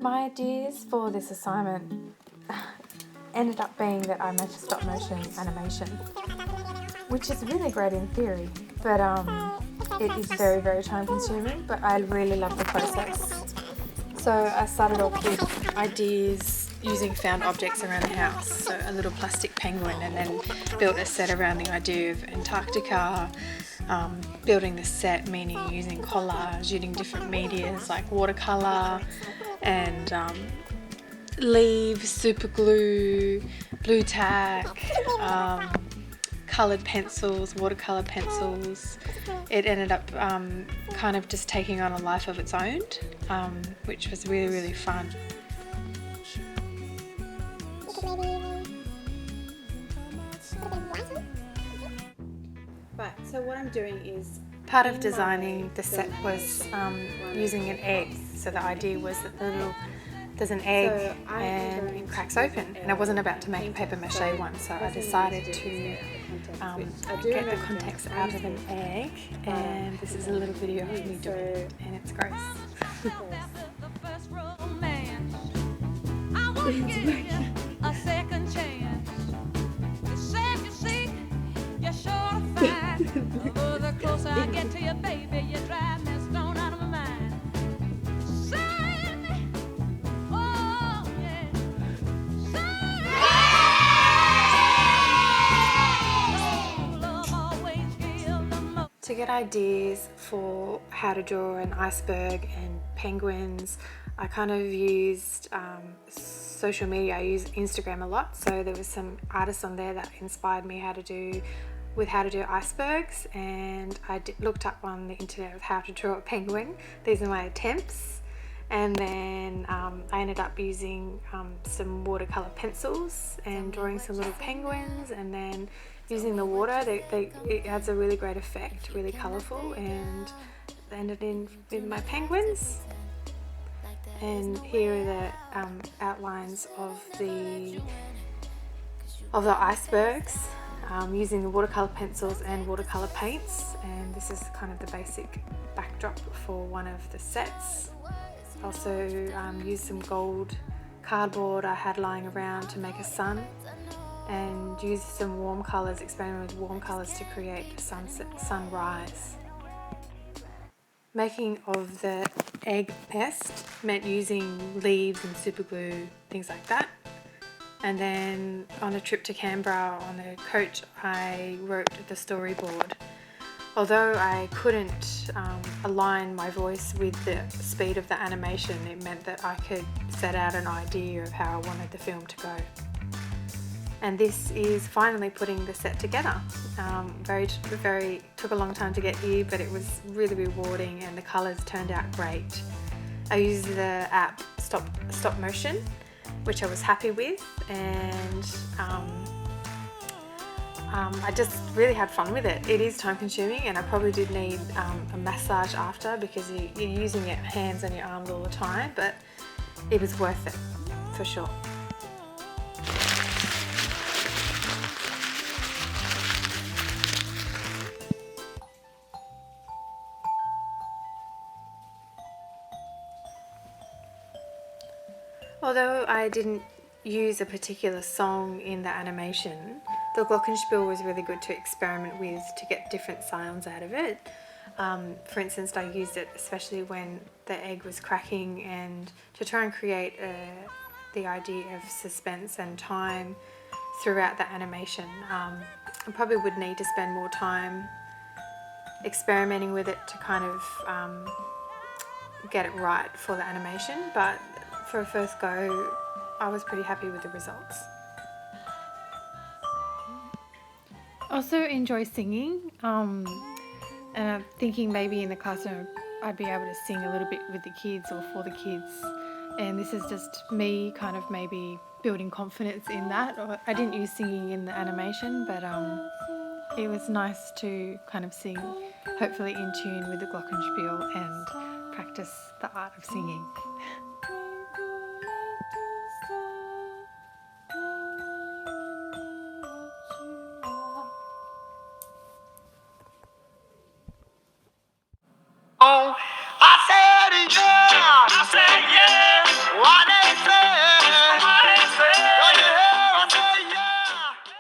My ideas for this assignment ended up being that I made a stop motion animation, which is really great in theory, but it is very, very time consuming, but I really love the process. So I started off with ideas using found objects around the house, so a little plastic penguin, and then built a set around the idea of Antarctica, building the set meaning using collage, using different medias like watercolour and leaves, super glue, blue tack, coloured pencils, watercolour pencils. It ended up kind of just taking on a life of its own, which was really, really fun. Right, so what I'm doing is part of designing the set was using an egg. So the idea was that there's an egg and it cracks open, and I wasn't about to make a paper mache one, so I decided to get the contents out of an egg, and this is a little video of me doing it, and it's gross. A second chance. The second seek, you're sure to find. Oh, the closer I get to you, baby, you drive me stone out of my mind. Save me. Oh, yeah. Save me. To get ideas for how to draw an iceberg and penguins, I kind of used social media. I use Instagram a lot, so there was some artists on there that inspired me how to do icebergs, and I looked up on the internet of how to draw a penguin. These are my attempts, and then I ended up using some watercolor pencils and drawing some little penguins, and then using the water. It adds a really great effect, really colorful, and I ended in with my penguins. And here are the outlines of the icebergs using the watercolor pencils and watercolor paints, and this is kind of the basic backdrop for one of the sets. Also used some gold cardboard I had lying around to make a sun, and used some warm colors, experimented with warm colors to create a sunrise. Making of the egg nest meant using leaves and super glue, things like that. And then on a trip to Canberra on the coach, I wrote the storyboard. Although I couldn't align my voice with the speed of the animation, it meant that I could set out an idea of how I wanted the film to go. And this is finally putting the set together. Took a long time to get here, but it was really rewarding, and the colours turned out great. I used the app Stop Motion, which I was happy with, and I just really had fun with it. It is time consuming, and I probably did need a massage after, because you're using your hands and your arms all the time, but it was worth it for sure. Although I didn't use a particular song in the animation, the glockenspiel was really good to experiment with to get different sounds out of it. For instance, I used it especially when the egg was cracking, and to try and create the idea of suspense and time throughout the animation. I probably would need to spend more time experimenting with it to kind of get it right for the animation, but for a first go, I was pretty happy with the results. Also enjoy singing, and I'm thinking maybe in the classroom I'd be able to sing a little bit with the kids or for the kids, and this is just me kind of maybe building confidence in that. I didn't use singing in the animation, but it was nice to kind of sing, hopefully in tune with the glockenspiel, and practice the art of singing.